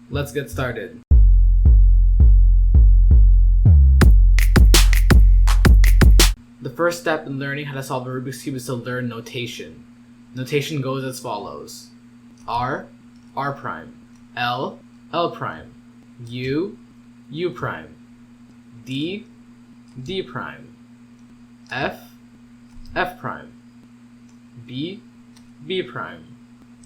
Let's get started. The first step in learning how to solve a Rubik's Cube is to learn notation. Notation goes as follows. R, R prime. L, L prime. U, U prime. D, D prime. F, F prime. B, B prime.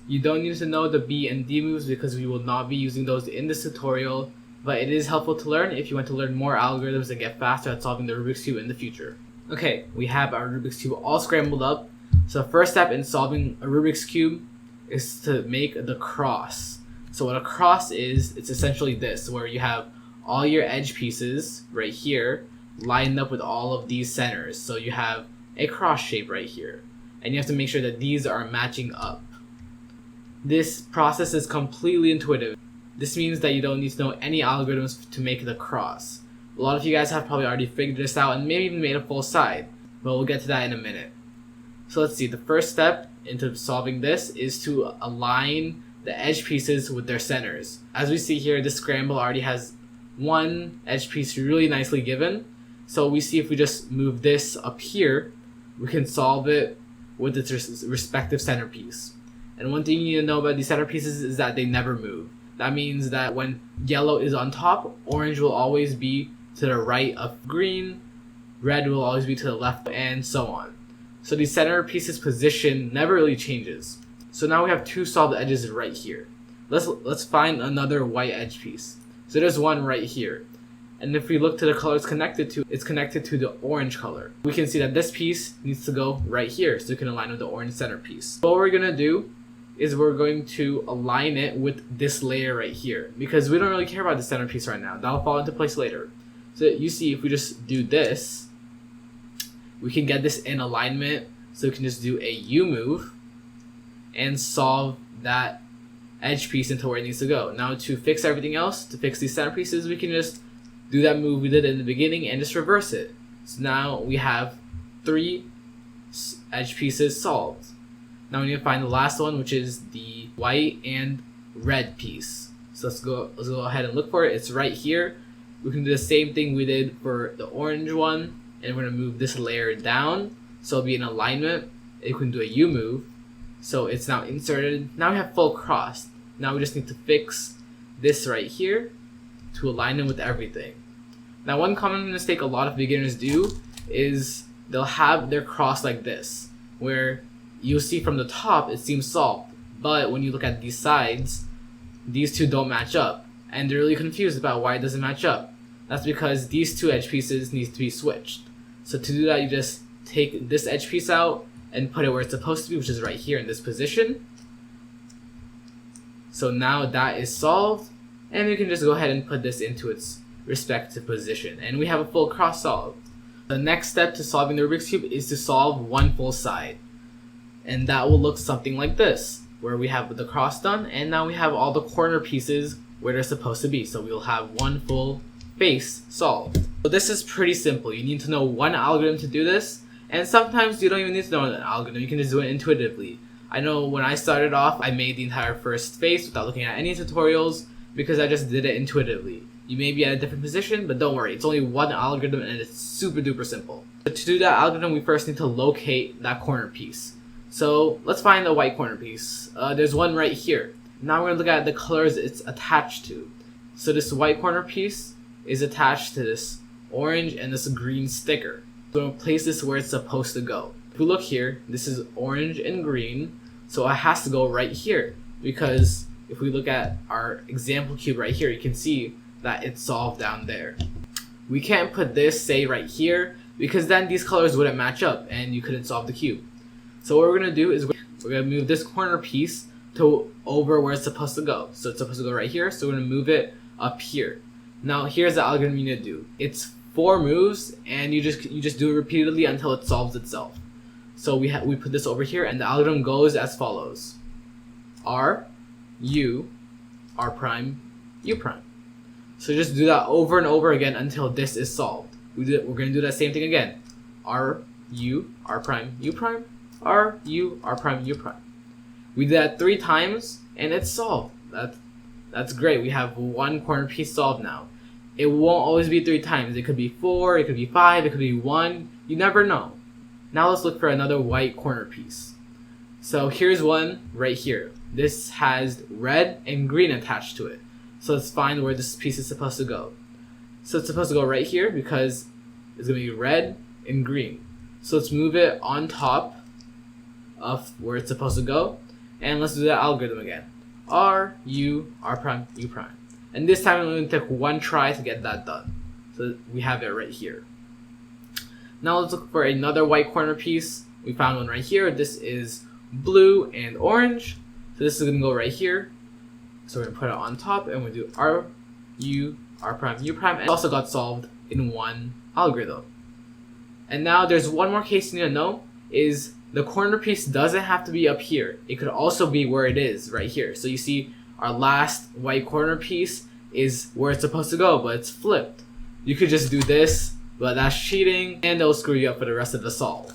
You don't need to know the B and D moves because we will not be using those in this tutorial, but it is helpful to learn if you want to learn more algorithms and get faster at solving the Rubik's Cube in the future. Okay, we have our Rubik's Cube all scrambled up. So the first step in solving a Rubik's Cube is to make the cross. So what a cross is, it's essentially this, where you have all your edge pieces right here lined up with all of these centers. So you have a cross shape right here, and you have to make sure that these are matching up. This process is completely intuitive. This means that you don't need to know any algorithms to make the cross. A lot of you guys have probably already figured this out and maybe even made a full side, but we'll get to that in a minute. So let's see, the first step into solving this is to align the edge pieces with their centers. As we see here, this scramble already has one edge piece really nicely given. So we see if we just move this up here, we can solve it with its respective centerpiece. And one thing you need to know about these centerpieces is that they never move. That means that when yellow is on top, orange will always be to the right of green, red will always be to the left, and so on. So the centerpiece's position never really changes. So now we have two solved edges right here. Let's find another white edge piece. So there's one right here. And if we look to the color it's connected to the orange color. We can see that this piece needs to go right here, so we can align with the orange centerpiece. So what we're gonna do is we're going to align it with this layer right here, because we don't really care about the centerpiece right now. That'll fall into place later. So you see, if we just do this, we can get this in alignment. So we can just do a U move and solve that edge piece into where it needs to go. Now to fix everything else, to fix these centerpieces, we can just do that move we did in the beginning and just reverse it. So now we have 3 edge pieces solved. Now we need to find the last one, which is the white and red piece. So let's go ahead and look for it. It's right here. We can do the same thing we did for the orange one, and we're gonna move this layer down so it'll be in alignment. You can do a U move, so it's now inserted. Now we have full cross. Now we just need to fix this right here to align it with everything. Now one common mistake a lot of beginners do is they'll have their cross like this, where you'll see from the top it seems solved, but when you look at these sides, these two don't match up, and they're really confused about why it doesn't match up. That's because these two edge pieces need to be switched. So to do that, you just take this edge piece out and put it where it's supposed to be, which is right here in this position. So now that is solved, and you can just go ahead and put this into its respective position, and we have a full cross solved. The next step to solving the Rubik's Cube is to solve one full side. And that will look something like this, where we have the cross done, and now we have all the corner pieces where they're supposed to be. So we'll have one full face solved. So this is pretty simple. You need to know one algorithm to do this, and sometimes you don't even need to know an algorithm. You can just do it intuitively. I know when I started off, I made the entire first face without looking at any tutorials because I just did it intuitively. You may be at a different position, but don't worry. It's only one algorithm and it's super duper simple. But to do that algorithm, we first need to locate that corner piece. So let's find the white corner piece. There's one right here. Now we're going to look at the colors it's attached to. So this white corner piece is attached to this orange and this green sticker. We're going to place this where it's supposed to go. If we look here, this is orange and green, so it has to go right here. Because if we look at our example cube right here, you can see that it's solved down there. We can't put this, say, right here, because then these colors wouldn't match up and you couldn't solve the cube. So what we're going to do is we're going to move this corner piece to over where it's supposed to go. So it's supposed to go right here, so we're going to move it up here. Now here's the algorithm you need to do. It's 4 moves, and you just do it repeatedly until it solves itself. So we put this over here, and the algorithm goes as follows. R, U, R prime, U prime. So just do that over and over again until this is solved. We're going to do that same thing again. R, U, R prime, U prime. R, U, R prime, U prime. We did that 3 times, and it's solved. That's great. We have one corner piece solved now. It won't always be 3 times. It could be 4, it could be 5, it could be 1. You never know. Now let's look for another white corner piece. So here's one right here. This has red and green attached to it. So let's find where this piece is supposed to go. So it's supposed to go right here because it's going to be red and green. So let's move it on top of where it's supposed to go. And let's do that algorithm again. R, U, R prime, U prime. And this time we're going to take one try to get that done. So we have it right here. Now let's look for another white corner piece. We found one right here. This is blue and orange. So this is going to go right here. So we're going to put it on top and we'll do R, U, R prime, U prime. And it also got solved in one algorithm. And now there's one more case you need to know is the corner piece doesn't have to be up here. It could also be where it is right here. So you see our last white corner piece is where it's supposed to go, but it's flipped. You could just do this, but that's cheating and it'll screw you up for the rest of the solve.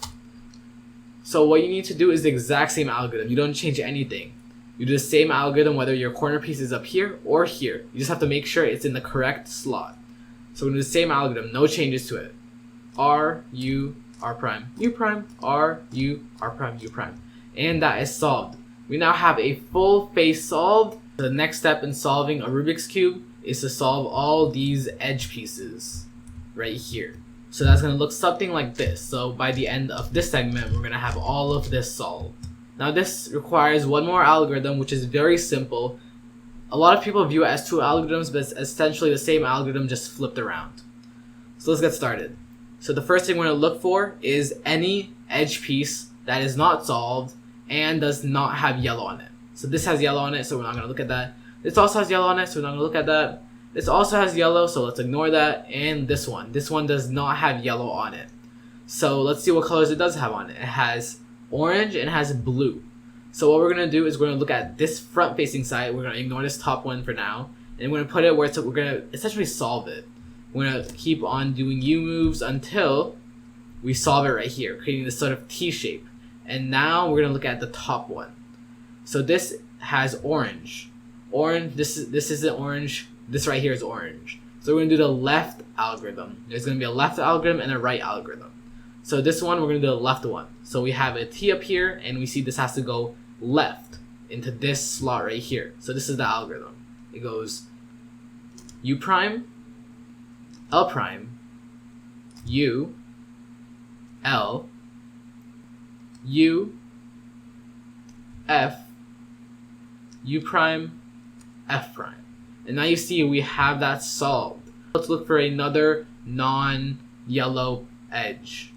So what you need to do is the exact same algorithm. You don't change anything. You do the same algorithm whether your corner piece is up here or here. You just have to make sure it's in the correct slot. So we're going to do the same algorithm, no changes to it. R, U, R prime, U prime, R, U, R prime, U prime. And that is solved. We now have a full face solved. The next step in solving a Rubik's Cube is to solve all these edge pieces right here. So that's going to look something like this. So by the end of this segment, we're going to have all of this solved. Now this requires one more algorithm, which is very simple. A lot of people view it as 2 algorithms, but it's essentially the same algorithm just flipped around. So let's get started. So the first thing we're going to look for is any edge piece that is not solved and does not have yellow on it. So this has yellow on it, so we're not going to look at that. This also has yellow on it, so we're not going to look at that. This also has yellow, so let's ignore that. And this one does not have yellow on it. So let's see what colors it does have on it. It has orange and it has blue. So what we're going to do is we're going to look at this front facing side. We're going to ignore this top one for now. And we're going to put it where we're going to essentially solve it. We're going to keep on doing U moves until we solve it right here, creating this sort of T shape. And now we're going to look at the top one. So this has orange. This isn't orange. This right here is orange. So we're going to do the left algorithm. There's going to be a left algorithm and a right algorithm. So this one, we're going to do the left one. So we have a T up here, and we see this has to go left into this slot right here. So this is the algorithm. It goes U prime, L prime, U, L, U, F, U prime, F prime. And now you see we have that solved. Let's look for another non-yellow edge.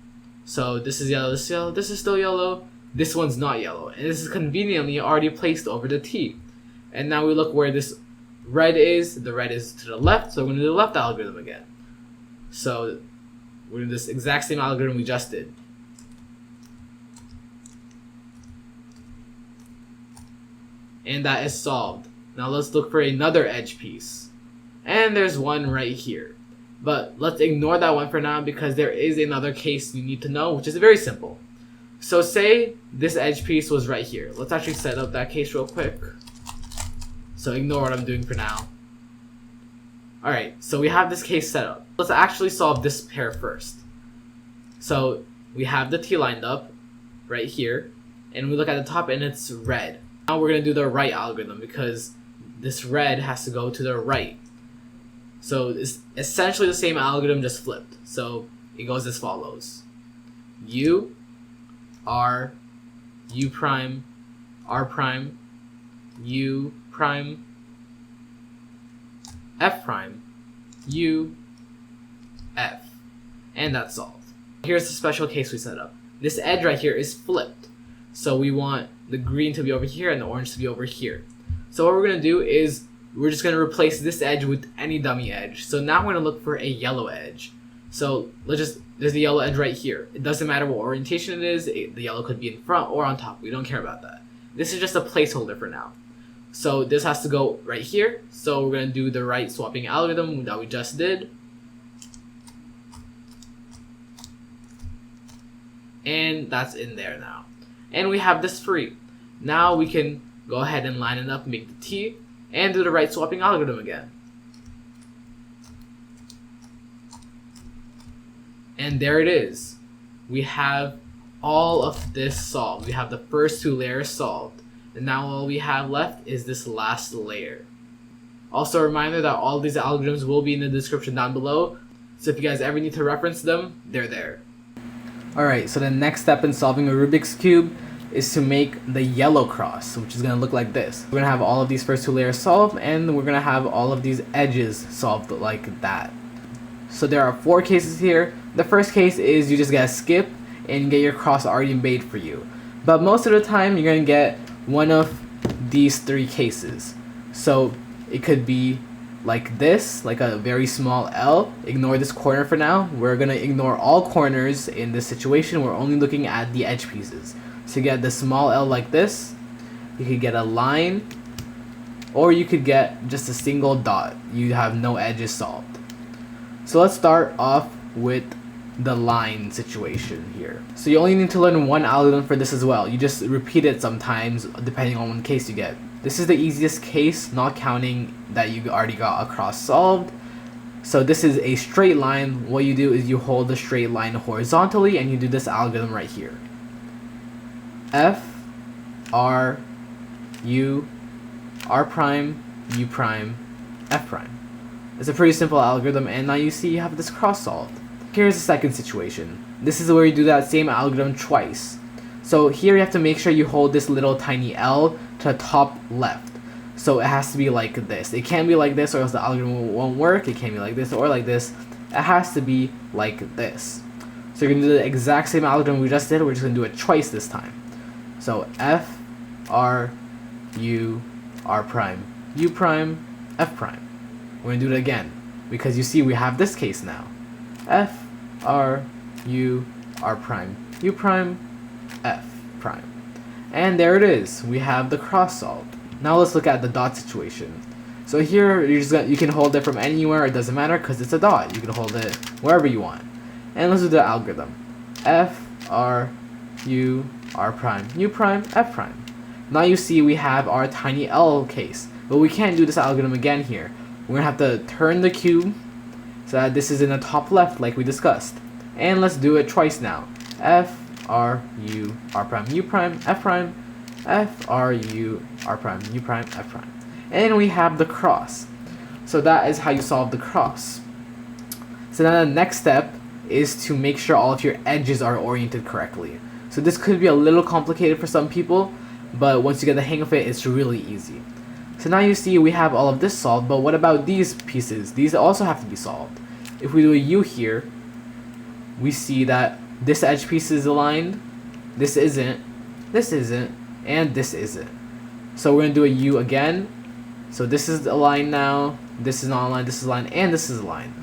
So this is yellow, this is yellow, this is still yellow, this one's not yellow. And this is conveniently already placed over the T. And now we look where this red is. The red is to the left, so we're going to do the left algorithm again. So we're going to do this exact same algorithm we just did. And that is solved. Now let's look for another edge piece. And there's one right here. But let's ignore that one for now because there is another case you need to know, which is very simple. So say this edge piece was right here. Let's actually set up that case real quick. So ignore what I'm doing for now. Alright, so we have this case set up. Let's actually solve this pair first. So we have the T lined up right here. And we look at the top and it's red. Now we're going to do the right algorithm because this red has to go to the right. So it's essentially the same algorithm, just flipped. So it goes as follows. U, R, U prime, R prime, U prime, F prime, U, F. And that's solved. Here's the special case we set up. This edge right here is flipped. So we want the green to be over here and the orange to be over here. So what we're going to do is we're just going to replace this edge with any dummy edge. So now we're going to look for a yellow edge. So there's the yellow edge right here. It doesn't matter what orientation it is. The yellow could be in front or on top. We don't care about that. This is just a placeholder for now. So this has to go right here. So we're going to do the right swapping algorithm that we just did. And that's in there now. And we have this free. Now we can go ahead and line it up, make the T. and do the right swapping algorithm again. And there it is. We have all of this solved. We have the first 2 layers solved. And now all we have left is this last layer. Also a reminder that all these algorithms will be in the description down below. So if you guys ever need to reference them, they're there. Alright, so the next step in solving a Rubik's Cube is to make the yellow cross, which is going to look like this. We're going to have all of these first 2 layers solved, and we're going to have all of these edges solved like that. So there are 4 cases here. The first case is you just gotta skip and get your cross already made for you. But most of the time you're gonna get one of these 3 cases. So it could be like this, like a very small L. Ignore this corner for now. We're gonna ignore all corners in this situation. We're only looking at the edge pieces. So you get the small L like this. You could get a line, or you could get just a single dot. You have no edges solved. So let's start off with the line situation here. So you only need to learn one algorithm for this as well. You just repeat it sometimes depending on what case you get. This is the easiest case, not counting that you already got a cross solved. So this is a straight line. What you do is you hold the straight line horizontally and you do this algorithm right here. F, R, U, R prime, U prime, F prime. It's a pretty simple algorithm, and now you see you have this cross solved. Here's the second situation. This is where you do that same algorithm twice. So here you have to make sure you hold this little tiny L to the top left. So it has to be like this. It can't be like this or else the algorithm won't work. It can't be like this or like this. It has to be like this. So you're going to do the exact same algorithm we just did. We're just going to do it twice this time. So F, R, U, R prime, U prime, F prime. We're going to do it again, because you see we have this case now. F, R, U, R prime, U prime, F prime. And there it is. We have the cross solved. Now let's look at the dot situation. So here you can hold it from anywhere. It doesn't matter because it's a dot. You can hold it wherever you want. And let's do the algorithm. F, R, U, R prime, U prime, F prime. Now you see we have our tiny L case. But we can't do this algorithm again here. We're going to have to turn the cube so that this is in the top left like we discussed. And let's do it twice now. F, R, U, R prime, U prime, F prime, F, R, U, R prime, U prime, F prime. And we have the cross. So that is how you solve the cross. So now the next step is to make sure all of your edges are oriented correctly. So this could be a little complicated for some people, but once you get the hang of it, it's really easy. So now you see we have all of this solved, but what about these pieces? These also have to be solved. If we do a U here, we see that this edge piece is aligned, this isn't, and this isn't. So we're going to do a U again. So this is aligned now, this is not aligned, this is aligned, and this is aligned.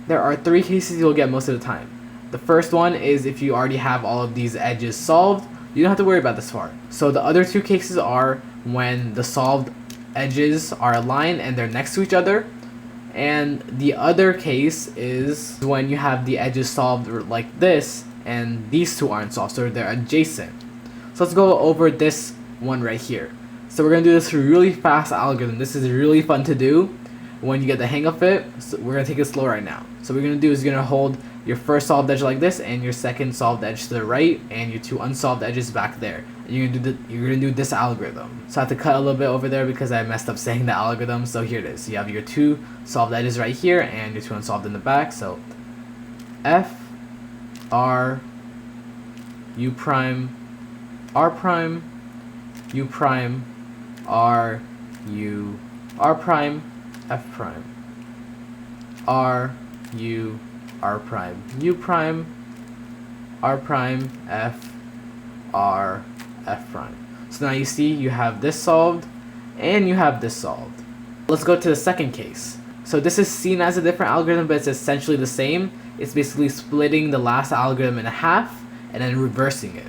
There are 3 cases you'll get most of the time. The first one is if you already have all of these edges solved, you don't have to worry about this part. So the other 2 cases are when the solved edges are aligned and they're next to each other, and the other case is when you have the edges solved like this and these 2 aren't solved, so they're adjacent. So let's go over this one right here. So we're gonna do this really fast algorithm. This is really fun to do when you get the hang of it. So we're gonna take it slow right now. So what we're gonna do is you're gonna hold your first solved edge like this and your second solved edge to the right and your 2 unsolved edges back there. And you're gonna do this algorithm. So I have to cut a little bit over there because I messed up saying the algorithm. So here it is. So you have your 2 solved edges right here and your 2 unsolved in the back. So F, R, U prime, R prime, U prime, R, U, R prime, F prime, R, U, R prime, U prime, R prime, F, R, F prime. So now you see you have this solved and you have this solved. Let's go to the second case. So this is seen as a different algorithm, but it's essentially the same. It's basically splitting the last algorithm in half and then reversing it.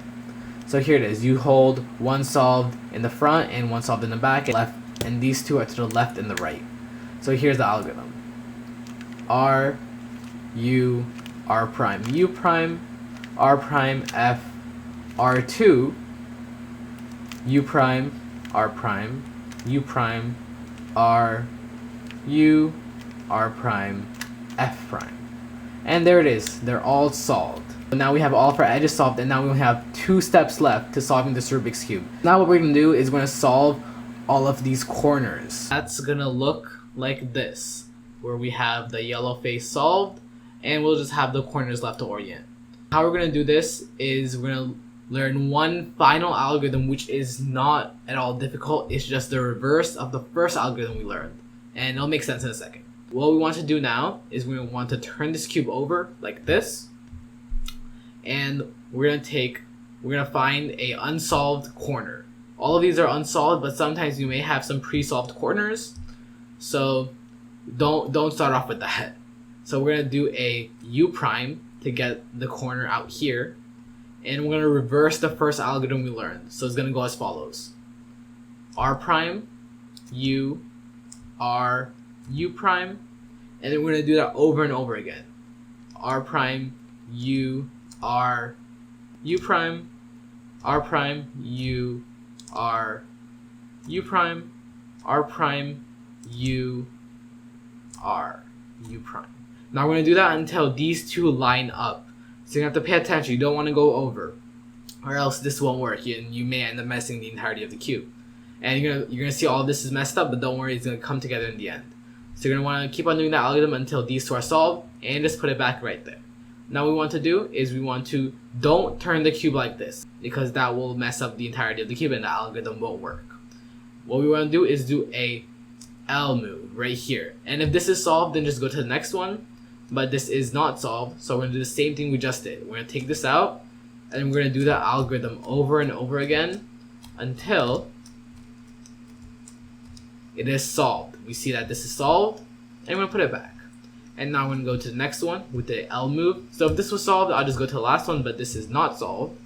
So here it is. You hold one solved in the front and one solved in the back and left, and these 2 are to the left and the right. So here's the algorithm. R, U, R prime, U prime, R prime, F, R2, U prime, R prime, U prime, R, U, R prime, F prime. And there it is, they're all solved. So now we have all of our edges solved, and now we only have 2 steps left to solving this Rubik's Cube. Now what we're going to do is we're going to solve all of these corners. That's going to look like this, where we have the yellow face solved, and we'll just have the corners left to orient. How we're going to do this is we're going to learn one final algorithm which is not at all difficult. It's just the reverse of the first algorithm we learned, and it'll make sense in a second. What we want to do now is we want to turn this cube over like this, and we're gonna find a unsolved corner. All of these are unsolved, but sometimes you may have some pre-solved corners, so don't start off with that. So we're gonna do a U prime to get the corner out here, and we're gonna reverse the first algorithm we learned. So it's gonna go as follows: R prime, U, R, U prime, and then we're gonna do that over and over again. R prime, U, R, U prime, R prime, U, R, U prime, R prime, U, R, U prime. Now we're gonna do that until these two line up. So you have to pay attention. You don't want to go over, or else this won't work. You may end up messing the entirety of the cube. And you're gonna see all of this is messed up, but don't worry, it's gonna come together in the end. So you're gonna want to keep on doing that algorithm until these two are solved, and just put it back right there. Now what we want to do is don't turn the cube like this, because that will mess up the entirety of the cube and the algorithm won't work. What we want to do is do a L move right here. And if this is solved, then just go to the next one. But this is not solved, so we're gonna do the same thing we just did. We're gonna take this out, and we're gonna do that algorithm over and over again until it is solved. We see that this is solved, and we're gonna put it back. And now we're gonna go to the next one with the L move. So if this was solved, I'll just go to the last one, but this is not solved.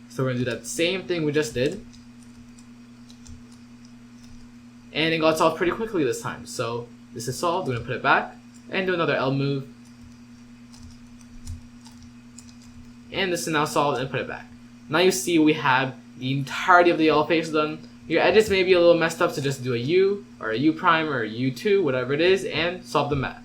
So we're gonna do that same thing we just did. And it got solved pretty quickly this time. So this is solved, we're gonna put it back, and do another L move. And this is now solved, and put it back. Now you see we have the entirety of the yellow face done. Your edges may be a little messed up, so just do a U, or a U prime, or a U2, whatever it is, and solve them back.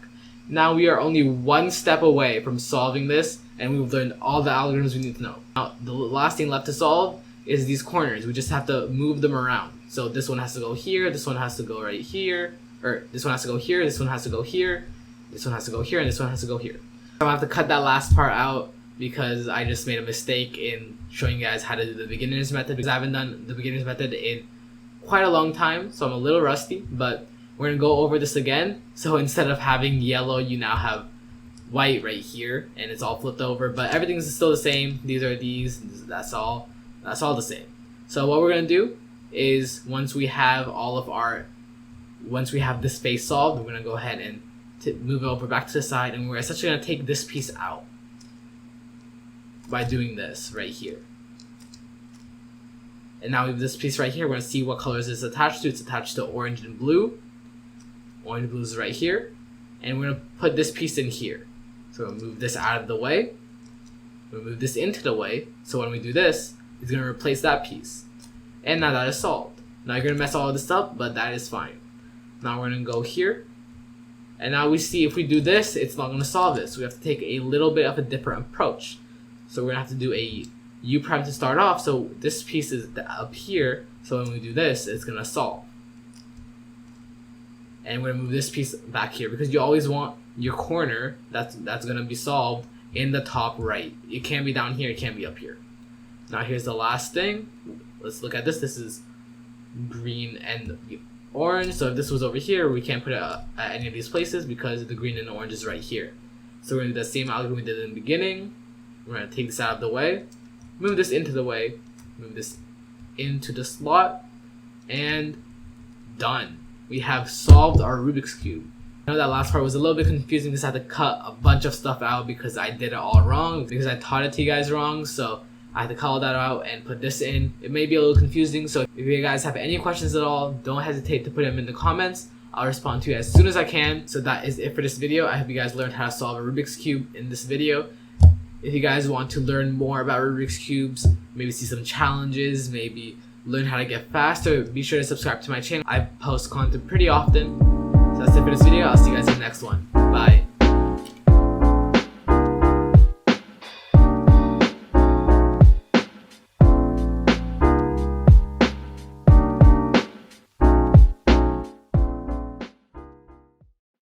Now we are only one step away from solving this, and we've learned all the algorithms we need to know. Now the last thing left to solve is these corners. We just have to move them around. So this one has to go here, this one has to go right here, or this one has to go here, this one has to go here, this one has to go here, and this one has to go here. I'm gonna have to cut that last part out because I just made a mistake in showing you guys how to do the beginner's method, because I haven't done the beginner's method in quite a long time, so I'm a little rusty, but we're gonna go over this again. So instead of having yellow, you now have white right here, and it's all flipped over, but everything's still the same. These are these, that's all the same. So what we're gonna do is once we have this face solved, we're gonna go ahead and move it over back to the side, and we're essentially gonna take this piece out by doing this right here. And now we have this piece right here. We're gonna see what colors it's attached to. It's attached to orange and blue. Orange and blue is right here, and we're gonna put this piece in here. So we're gonna move this out of the way. We'll move this into the way. So when we do this, it's gonna replace that piece. And now that is solved. Now you're gonna mess all of this up, but that is fine. Now we're gonna go here, and now we see if we do this, it's not gonna solve it. So we have to take a little bit of a different approach. So we're gonna have to do a U prime to start off. So this piece is up here. So when we do this, it's gonna solve. And we're gonna move this piece back here because you always want your corner that's gonna be solved in the top right. It can't be down here. It can't be up here. Now here's the last thing. Let's look at this. This is green and orange. So if this was over here, we can't put it at any of these places because the green and orange is right here. So we're gonna do the same algorithm we did in the beginning. We're gonna take this out of the way, move this into the way, move this into the slot, and done. We have solved our Rubik's Cube. I know that last part was a little bit confusing because I had to cut a bunch of stuff out because I did it all wrong, because I taught it to you guys wrong, so I had to call that out and put this in. It may be a little confusing, so if you guys have any questions at all, don't hesitate to put them in the comments. I'll respond to you as soon as I can. So that is it for this video. I hope you guys learned how to solve a Rubik's Cube in this video. If you guys want to learn more about Rubik's Cubes, maybe see some challenges, maybe learn how to get faster, be sure to subscribe to my channel. I post content pretty often. So that's it for this video. I'll see you guys in the next one. Bye.